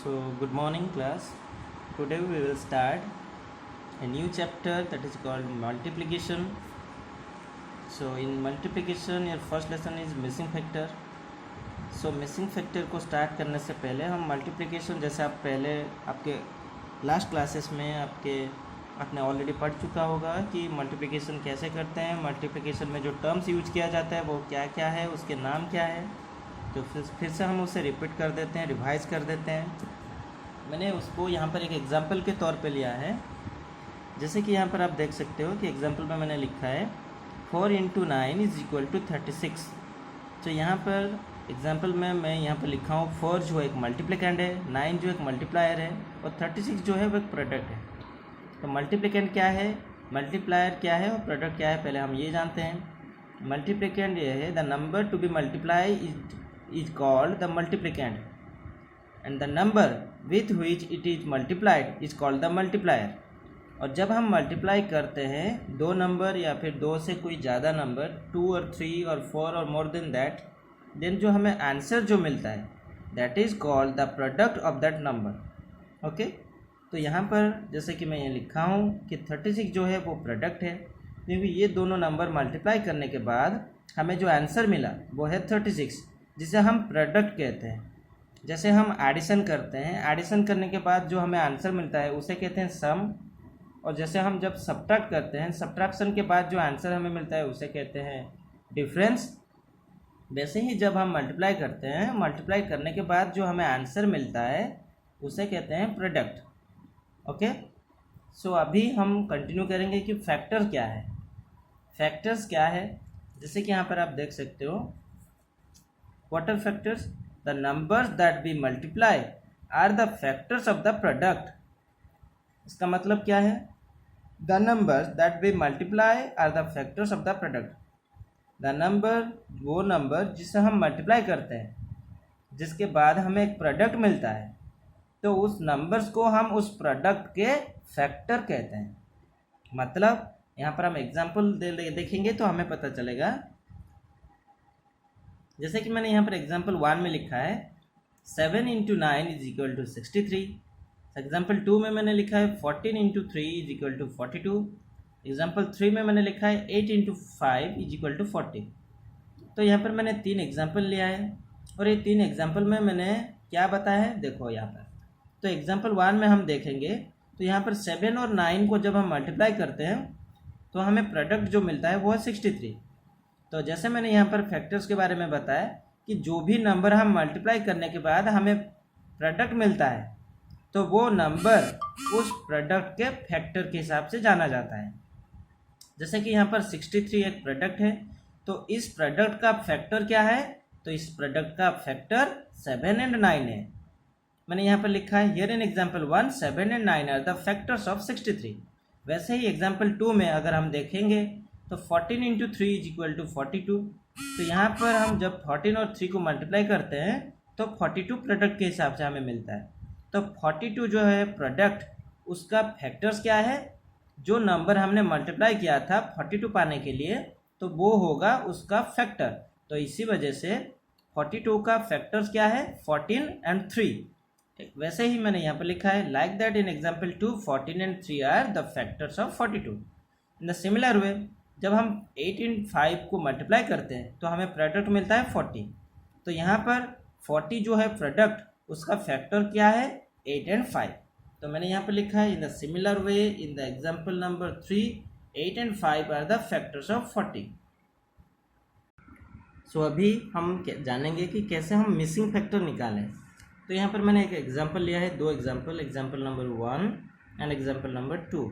So, good morning, class. Today we will start a new chapter that is called multiplication. So, in multiplication, your first lesson is missing factor. So, missing factor को start करने से पहले हम multiplication जैसे आप पहले आपके last classes में आपने ऑलरेडी पढ़ चुका होगा कि मल्टीप्लिकेशन कैसे करते हैं, मल्टीप्लिकेशन में जो टर्म्स यूज किया जाता है वो क्या क्या है, उसके नाम क्या है। तो फिर से हम उसे रिपीट कर देते हैं, रिवाइज कर देते हैं। मैंने उसको यहाँ पर एक एग्जांपल के तौर पे लिया है। जैसे कि यहाँ पर आप देख सकते हो कि एग्जांपल में मैंने लिखा है 4 × 9 = 36। तो यहाँ पर एग्जांपल में मैं यहाँ पर लिखा हूँ 4 जो एक मल्टीप्लिकेंड है, 9 जो एक मल्टीप्लायर है और 36 जो है वो एक प्रोडक्ट है। तो मल्टीप्लिकेंड क्या है, मल्टीप्लायर क्या है और प्रोडक्ट क्या है, पहले हम ये जानते हैं। मल्टीप्लिकेंड ये है the number to be multiply is called the multiplicand and the number with which it is multiplied is called the multiplier। और जब हम मल्टीप्लाई करते हैं दो नंबर या फिर दो से कोई ज़्यादा नंबर 2 और 3 और 4 और मोर देन दैट, देन जो हमें आंसर जो मिलता है that is called the product of that number. Okay, तो यहाँ पर जैसे कि मैं ये लिखा हूँ कि 36 जो है वो प्रोडक्ट है, क्योंकि ये दोनों नंबर मल्टीप्लाई करने के बाद हमें जो आंसर मिला वो है 36, जिसे हम प्रोडक्ट कहते हैं। जैसे हम एडिशन करते हैं, एडिशन करने के बाद जो हमें आंसर मिलता है उसे कहते हैं सम। और जैसे हम जब सब्ट्रैक्ट करते हैं, सब्ट्रैक्शन के बाद जो आंसर हमें मिलता है उसे कहते हैं डिफरेंस। वैसे ही जब हम मल्टीप्लाई करते हैं, मल्टीप्लाई करने के बाद जो हमें आंसर मिलता है उसे कहते हैं प्रोडक्ट। ओके, सो अभी हम कंटिन्यू करेंगे कि फैक्टर क्या है, फैक्टर्स क्या है। जैसे कि यहाँ पर आप देख सकते हो What are factors? The numbers that we multiply are the factors of the product। इसका मतलब क्या है? The numbers that we multiply are the factors of the product। The number वो नंबर जिसे हम मल्टीप्लाई करते हैं, जिसके बाद हमें एक प्रोडक्ट मिलता है, तो उस नंबर्स को हम उस प्रोडक्ट के फैक्टर कहते हैं। मतलब यहाँ पर हम एग्जाम्पल देखेंगे तो हमें पता चलेगा। जैसे कि मैंने यहाँ पर एग्जाम्पल 1 में लिखा है 7 × 9 = 63। एग्जाम्पल 2 में मैंने लिखा है 14 × 3 = 42। एग्जाम्पल 3 में मैंने लिखा है 8 × 5 = 40। तो यहाँ पर मैंने 3 एग्जाम्पल लिया है और ये 3 एग्जाम्पल में मैंने क्या बताया है, देखो यहाँ पर। तो एग्जाम्पल 1 में हम देखेंगे तो यहाँ पर 7 और 9 को जब हम मल्टीप्लाई करते हैं तो हमें प्रोडक्ट जो मिलता है वो है 63। तो जैसे मैंने यहाँ पर फैक्टर्स के बारे में बताया कि जो भी नंबर हम मल्टीप्लाई करने के बाद हमें प्रोडक्ट मिलता है तो वो नंबर उस प्रोडक्ट के फैक्टर के हिसाब से जाना जाता है। जैसे कि यहाँ पर 63 एक प्रोडक्ट है, तो इस प्रोडक्ट का फैक्टर क्या है, तो इस प्रोडक्ट का फैक्टर 7 और 9 है। मैंने यहाँ पर लिखा है हियर इन एग्जाम्पल 1 7 और 9 आर द फैक्टर्स ऑफ 63। वैसे ही एग्जाम्पल 2 में अगर हम देखेंगे तो 14 × 3 = 42। तो यहाँ पर हम जब 14 और 3 को मल्टीप्लाई करते हैं तो 42 प्रोडक्ट के हिसाब से हमें मिलता है। तो 42 जो है प्रोडक्ट, उसका फैक्टर्स क्या है, जो नंबर हमने मल्टीप्लाई किया था 42 पाने के लिए, तो वो होगा उसका फैक्टर। तो इसी वजह से 42 का फैक्टर्स क्या है, 14 और 3। वैसे ही मैंने यहाँ पर लिखा है लाइक दैट इन एग्जाम्पल 2 14 और 3 are the factors of 42। In the similar way जब हम 8 × 5 को मल्टीप्लाई करते हैं तो हमें प्रोडक्ट मिलता है 40। तो यहाँ पर 40 जो है प्रोडक्ट, उसका फैक्टर क्या है, 8 और 5। तो मैंने यहाँ पर लिखा है इन the similar way in the example number 3 8 और 5 आर द फैक्टर्स ऑफ 40। सो अभी हम जानेंगे कि कैसे हम मिसिंग फैक्टर निकालें। तो यहाँ पर मैंने एक एग्जाम्पल लिया है, दो example, example number 1 and example number 2।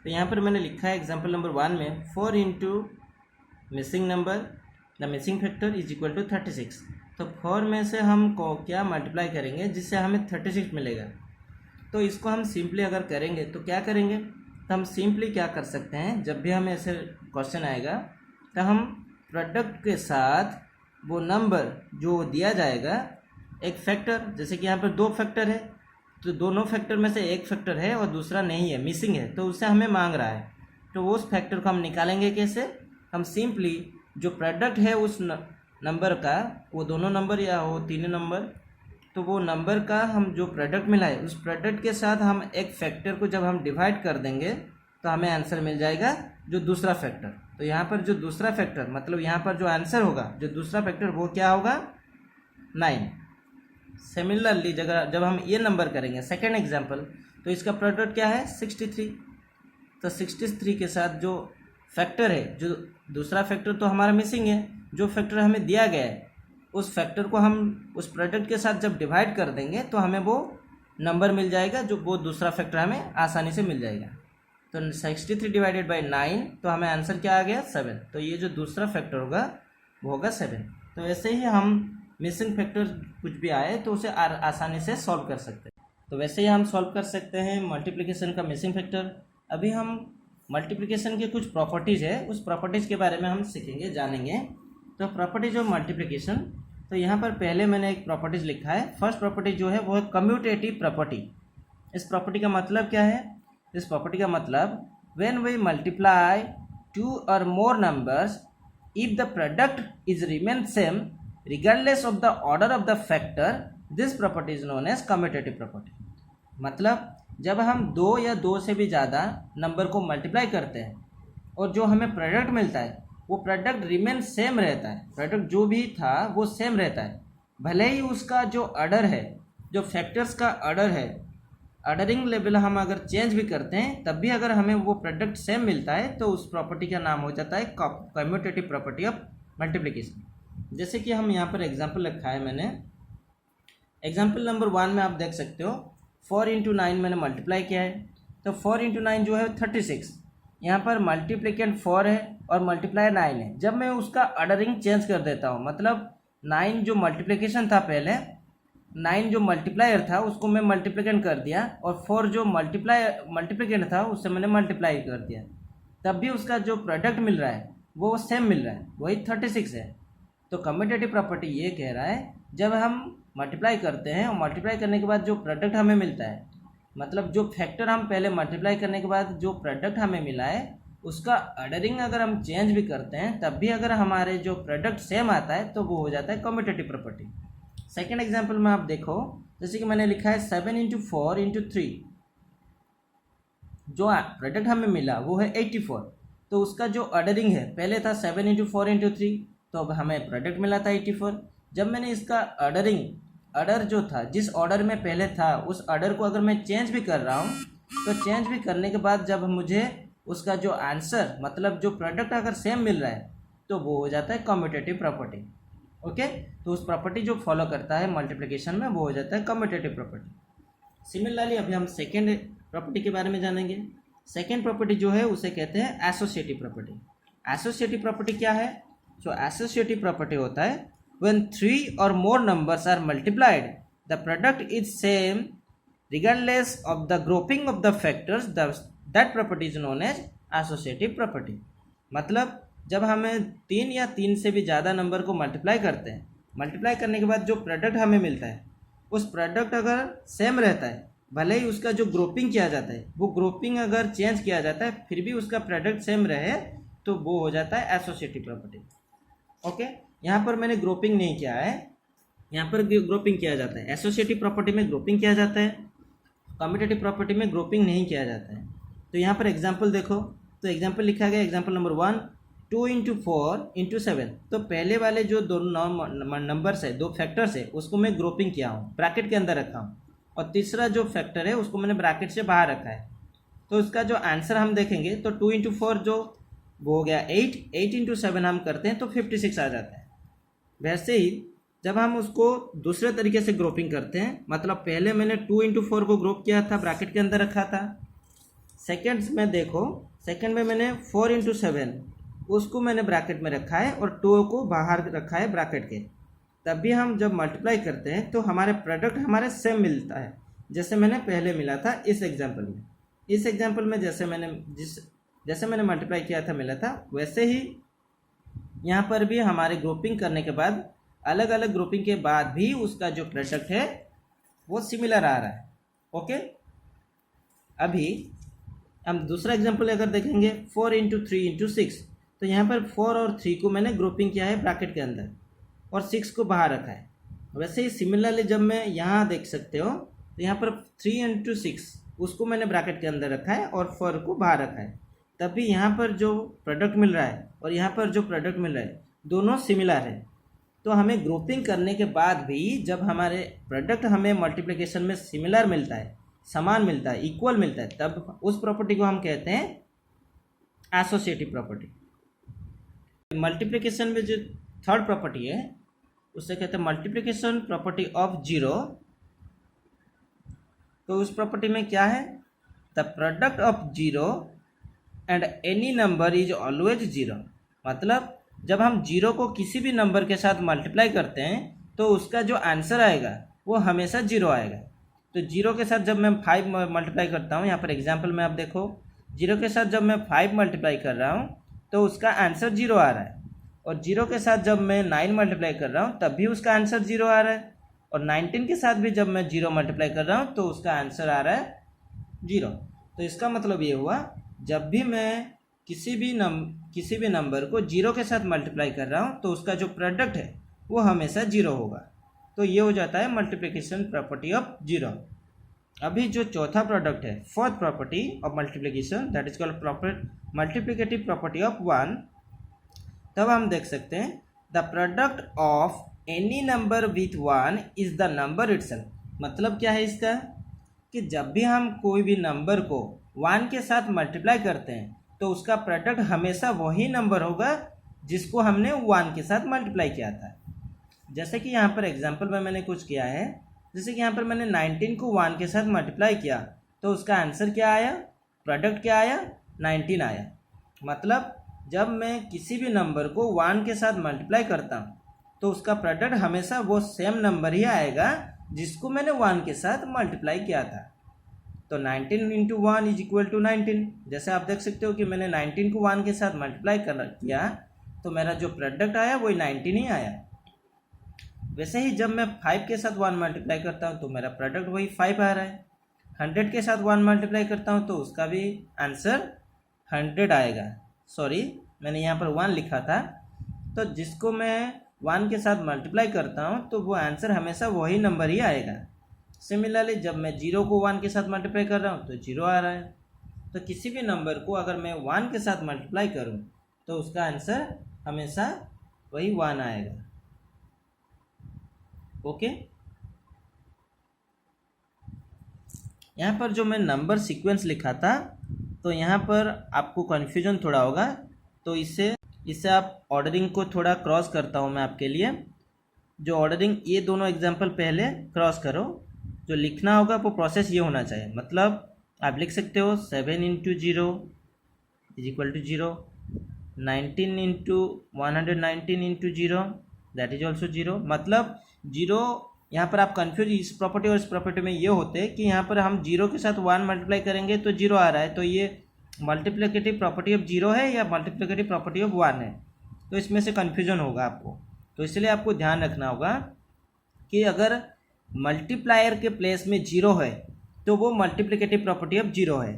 तो यहाँ पर मैंने लिखा है एग्जाम्पल नंबर 1 में 4 × missing number the missing factor = 36। तो 4 में से हम को क्या मल्टीप्लाई करेंगे जिससे हमें 36 मिलेगा। तो इसको हम सिंपली अगर करेंगे तो क्या करेंगे, तो हम सिंपली क्या कर सकते हैं, जब भी हमें ऐसे क्वेश्चन आएगा तो हम प्रोडक्ट के साथ वो नंबर जो दिया जाएगा एक फैक्टर, जैसे कि यहाँ पर 2 फैक्टर है तो दोनों फैक्टर में से एक फैक्टर है और दूसरा नहीं है, मिसिंग है, तो उससे हमें मांग रहा है। तो उस फैक्टर को हम निकालेंगे कैसे, हम सिंपली जो प्रोडक्ट है उस नंबर का, वो दोनों नंबर या वो तीनों नंबर तो वो नंबर का हम जो प्रोडक्ट मिला है उस प्रोडक्ट के साथ हम एक फैक्टर को जब हम डिवाइड कर देंगे तो हमें आंसर मिल जाएगा जो दूसरा फैक्टर। तो यहाँ पर जो दूसरा फैक्टर मतलब यहाँ पर जो आंसर होगा जो दूसरा फैक्टर वो क्या होगा 9। सिमिलरली जब हम ये नंबर करेंगे सेकेंड एग्जाम्पल तो इसका प्रोडक्ट क्या है 63। तो 63 के साथ जो फैक्टर है जो दूसरा फैक्टर तो हमारा मिसिंग है, जो फैक्टर हमें दिया गया है उस फैक्टर को हम उस प्रोडक्ट के साथ जब डिवाइड कर देंगे तो हमें वो नंबर मिल जाएगा जो वो दूसरा फैक्टर हमें आसानी से मिल जाएगा। तो 63 डिवाइडेड बाई 9 तो हमें आंसर क्या आ गया 7। तो ये जो दूसरा फैक्टर होगा वो होगा 7। तो ऐसे ही हम मिसिंग फैक्टर कुछ भी आए तो उसे आसानी से सॉल्व कर सकते हैं। तो वैसे ही हम सॉल्व कर सकते हैं मल्टीप्लिकेशन का मिसिंग फैक्टर। अभी हम मल्टीप्लिकेशन के कुछ प्रॉपर्टीज़ है उस प्रॉपर्टीज़ के बारे में हम सीखेंगे जानेंगे। तो प्रॉपर्टीज ऑफ मल्टीप्लिकेशन, तो यहाँ पर पहले मैंने एक प्रॉपर्टीज लिखा है। फर्स्ट प्रॉपर्टी जो है वो है कम्यूटेटिव प्रॉपर्टी। इस प्रॉपर्टी का मतलब क्या है? इस प्रॉपर्टी का मतलब व्हेन वी मल्टीप्लाई 2 और more numbers if the product is remain same regardless of the order of the factor this property is known as commutative property. मतलब जब हम 2 या 2 से भी ज़्यादा नंबर को मल्टीप्लाई करते हैं और जो हमें प्रोडक्ट मिलता है वो प्रोडक्ट रिमेन सेम रहता है, प्रोडक्ट जो भी था वो सेम रहता है, भले ही उसका जो ऑर्डर है जो फैक्टर्स का ऑर्डर है ऑर्डरिंग लेवल हम अगर चेंज भी करते हैं तब भी अगर हमें वो प्रोडक्ट सेम मिलता है तो उस प्रॉपर्टी का नाम हो जाता है कम्यूटेटिव प्रॉपर्टी ऑफ मल्टीप्लिकेशन। जैसे कि हम यहाँ पर एग्जाम्पल रखा है मैंने, एग्जाम्पल नंबर 1 में आप देख सकते हो 4 × 9 मैंने मल्टीप्लाई किया है। तो 4 × 9 जो है 36, यहाँ पर मल्टीप्लिकेंट 4 है और मल्टीप्लाई 9 है। जब मैं उसका ऑर्डरिंग चेंज कर देता हूँ मतलब 9 जो मल्टीप्लिकेशन था पहले 9 जो मल्टीप्लायर था उसको मैं मल्टीप्लिकेंट कर दिया और 4 जो मल्टीप्लिकेंट था उससे मैंने मल्टीप्लाई कर दिया, तब भी उसका जो प्रोडक्ट मिल रहा है वो सेम मिल रहा है, वही 36 है। तो कम्यूटेटिव प्रॉपर्टी ये कह रहा है जब हम मल्टीप्लाई करते हैं और मल्टीप्लाई करने के बाद जो प्रोडक्ट हमें मिलता है मतलब जो फैक्टर हम पहले मल्टीप्लाई करने के बाद जो प्रोडक्ट हमें मिला है उसका ऑर्डरिंग अगर हम चेंज भी करते हैं तब भी अगर हमारे जो प्रोडक्ट सेम आता है तो वो हो जाता है कम्यूटेटिव प्रॉपर्टी। सेकेंड एग्जाम्पल में आप देखो, जैसे कि मैंने लिखा है 7 × 4 × 3, जो प्रोडक्ट हमें मिला वो है 84। तो उसका जो ऑर्डरिंग है पहले था 7 × 4 × 3, तो अब हमें प्रोडक्ट मिला था 84। जब मैंने इसका ऑर्डर जो था जिस ऑर्डर में पहले था उस ऑर्डर को अगर मैं चेंज भी कर रहा हूँ तो चेंज भी करने के बाद जब मुझे उसका जो आंसर मतलब जो प्रोडक्ट अगर सेम मिल रहा है तो वो हो जाता है कम्यूटेटिव प्रॉपर्टी। ओके, तो उस प्रॉपर्टी जो फॉलो करता है मल्टीप्लिकेशन में वो हो जाता है कम्यूटेटिव प्रॉपर्टी। सिमिलरली अभी हम सेकेंड प्रॉपर्टी के बारे में जानेंगे। सेकेंड प्रॉपर्टी जो है उसे कहते हैं एसोसिएटिव प्रॉपर्टी। एसोसिएटिव प्रॉपर्टी क्या है? जो एसोसिएटिव प्रॉपर्टी होता है when 3 or more numbers are multiplied the product is same regardless of the grouping of the factors, that property is known as associative property। मतलब जब हमें 3 या 3 से भी ज़्यादा नंबर को मल्टीप्लाई करते हैं, मल्टीप्लाई करने के बाद जो प्रोडक्ट हमें मिलता है उस प्रोडक्ट अगर सेम रहता है भले ही उसका जो ग्रुपिंग किया जाता है वो ग्रुपिंग अगर चेंज किया जाता है फिर भी उसका प्रोडक्ट सेम रहे तो वो हो जाता है एसोसिएटिव प्रॉपर्टी। ओके, यहाँ पर मैंने ग्रुपिंग नहीं किया है, यहाँ पर ग्रुपिंग किया जाता है। एसोसिएटिव प्रॉपर्टी में ग्रुपिंग किया जाता है, कम्यूटेटिव प्रॉपर्टी में ग्रुपिंग नहीं किया जाता है। तो यहाँ पर एग्जांपल देखो, तो एग्जांपल लिखा गया एग्जांपल नंबर 1 2 × 4 × 7। तो पहले वाले जो दो नंबर्स है दो फैक्टर्स है उसको मैं ग्रुपिंग किया हूँ, ब्रैकेट के अंदर रखा हूँ, और तीसरा जो फैक्टर है उसको मैंने ब्रैकेट से बाहर रखा है। तो इसका जो आंसर हम देखेंगे तो 2 × 4 जो वो हो गया 8 × 7 हम करते हैं तो 56 आ जाता है। वैसे ही जब हम उसको दूसरे तरीके से ग्रुपिंग करते हैं मतलब पहले मैंने 2 × 4 को ग्रुप किया था, ब्रैकेट के अंदर रखा था। सेकेंड्स में देखो, सेकेंड में मैंने 4 × 7 उसको मैंने ब्रैकेट में रखा है और 2 को बाहर रखा है ब्रैकेट के। तब भी हम जब मल्टीप्लाई करते हैं तो हमारे प्रोडक्ट हमारे सेम मिलता है जैसे मैंने पहले मिला था इस एग्जाम्पल में। इस एग्जाम्पल में जैसे मैंने मल्टीप्लाई किया था मिला था, वैसे ही यहाँ पर भी हमारे ग्रुपिंग करने के बाद अलग अलग ग्रुपिंग के बाद भी उसका जो प्रोडक्ट है वो सिमिलर आ रहा है। ओके, अभी हम दूसरा एग्जांपल अगर देखेंगे 4 × 3 × 6। तो यहाँ पर 4 और 3 को मैंने ग्रुपिंग किया है ब्रैकेट के अंदर और 6 को बाहर रखा है। वैसे ही सिमिलरली जब मैं यहाँ देख सकते हो तो यहाँ पर 3 into 6 उसको मैंने ब्रैकेट के अंदर रखा है और 4 को बाहर रखा है, तब भी यहाँ पर जो प्रोडक्ट मिल रहा है और यहाँ पर जो प्रोडक्ट मिल रहा है दोनों सिमिलर है। तो हमें ग्रुपिंग करने के बाद भी जब हमारे प्रोडक्ट हमें मल्टीप्लिकेशन में सिमिलर मिलता है, समान मिलता है, इक्वल मिलता है, तब उस प्रॉपर्टी को हम कहते हैं एसोसिएटिव प्रॉपर्टी। मल्टीप्लिकेशन में जो थर्ड प्रॉपर्टी है उससे कहते हैं मल्टीप्लिकेशन प्रॉपर्टी ऑफ जीरो। तो उस प्रॉपर्टी में क्या है, the product of zero and any number is always zero. मतलब जब हम जीरो को किसी भी नंबर के साथ मल्टीप्लाई करते हैं तो उसका जो आंसर आएगा वो हमेशा जीरो आएगा। तो जीरो के साथ जब मैं 5 मल्टीप्लाई करता हूँ, यहाँ पर एग्जांपल में आप देखो, जीरो के साथ जब मैं 5 मल्टीप्लाई कर रहा हूँ तो उसका आंसर जीरो आ रहा है, और जीरो के साथ जब मैं 9 मल्टीप्लाई कर रहा हूँ तब भी उसका आंसर जीरो आ रहा है, और 19 के साथ भी जब मैं जीरो मल्टीप्लाई कर रहा हूँ तो उसका आंसर आ रहा है जीरो। तो इसका मतलब ये हुआ जब भी मैं किसी भी नंबर को जीरो के साथ मल्टीप्लाई कर रहा हूँ तो उसका जो प्रोडक्ट है वो हमेशा जीरो होगा। तो ये हो जाता है मल्टीप्लिकेशन प्रॉपर्टी ऑफ जीरो। अभी जो चौथा प्रोडक्ट है, fourth property of multiplication, that is called multiplicative property of one. तब हम देख सकते हैं the product of any number with one is the number itself. मतलब क्या है इसका, कि जब भी हम कोई भी नंबर को वन के साथ मल्टीप्लाई करते हैं तो उसका प्रोडक्ट हमेशा वही नंबर होगा जिसको हमने वन के साथ मल्टीप्लाई किया था। जैसे कि यहाँ पर एग्जांपल में मैंने कुछ किया है, जैसे कि यहाँ पर मैंने 19 को 1 के साथ मल्टीप्लाई किया तो उसका आंसर क्या आया, प्रोडक्ट क्या आया, 19 आया। मतलब जब मैं किसी भी नंबर को 1 के साथ मल्टीप्लाई करता हूँ तो उसका प्रोडक्ट हमेशा वो सेम नंबर ही आएगा जिसको मैंने 1 के साथ मल्टीप्लाई किया था। तो 19 इंटू 1 इज इक्वल टू 19। जैसे आप देख सकते हो कि मैंने 19 को 1 के साथ मल्टीप्लाई किया तो मेरा जो प्रोडक्ट आया वही 19 ही आया। वैसे ही जब मैं 5 के साथ 1 मल्टीप्लाई करता हूँ तो मेरा प्रोडक्ट वही 5 आ रहा है। 100 के साथ 1 मल्टीप्लाई करता हूँ तो उसका भी आंसर 100 आएगा। सॉरी, मैंने यहाँ पर 1 लिखा था। तो जिसको मैं 1 के साथ मल्टीप्लाई करता हूँ तो वो आंसर हमेशा वही नंबर ही आएगा। सिमिलरली जब मैं 0 को 1 के साथ मल्टीप्लाई कर रहा हूँ तो 0 आ रहा है। तो किसी भी नंबर को अगर मैं 1 के साथ मल्टीप्लाई करूँ तो उसका आंसर हमेशा वही 1 आएगा। ओके, यहाँ पर जो मैं नंबर सीक्वेंस लिखा था तो यहाँ पर आपको कन्फ्यूजन थोड़ा होगा, तो इससे आप ऑर्डरिंग को थोड़ा क्रॉस करता हूँ मैं आपके लिए। जो ऑर्डरिंग, ये दोनों एग्जांपल पहले क्रॉस करो। जो लिखना होगा वो प्रोसेस ये होना चाहिए। मतलब आप लिख सकते हो 7 into 0 is equal to 0, 19 into 119 into 0 that is also 0। मतलब 0, यहाँ पर आप कन्फ्यूज इस प्रॉपर्टी और इस प्रॉपर्टी में ये होते हैं कि यहाँ पर हम 0 के साथ 1 मल्टीप्लाई करेंगे तो 0 आ रहा है, तो ये मल्टीप्लिकेटिव प्रॉपर्टी ऑफ 0 है या मल्टीप्लिकेटिव प्रॉपर्टी ऑफ 1 है। तो इसमें से कन्फ्यूजन होगा आपको। तो इसलिए आपको ध्यान रखना होगा कि अगर मल्टीप्लायर के प्लेस में 0 है तो वो मल्टीप्लिकेटिव प्रॉपर्टी ऑफ 0 है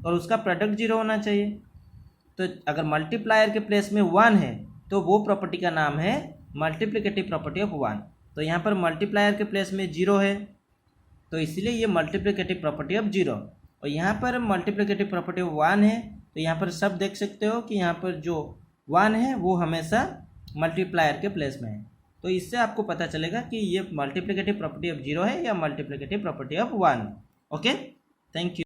और उसका प्रोडक्ट 0 होना चाहिए। तो अगर मल्टीप्लायर के प्लेस में 1 है तो वो प्रॉपर्टी का नाम है मल्टीप्लिकेटिव प्रॉपर्टी ऑफ 1। तो यहाँ पर मल्टीप्लायर के प्लेस में 0 है तो इसलिए ये मल्टीप्लिकेटिव प्रॉपर्टी ऑफ 0, और यहाँ पर मल्टीप्लिकेटिव प्रॉपर्टी ऑफ 1 है। तो यहाँ पर सब देख सकते हो कि यहाँ पर जो 1 है वो हमेशा मल्टीप्लायर के प्लेस में है। तो इससे आपको पता चलेगा कि ये मल्टीप्लिकेटिव प्रॉपर्टी ऑफ 0 है या multiplicative property of 1। Okay, thank you.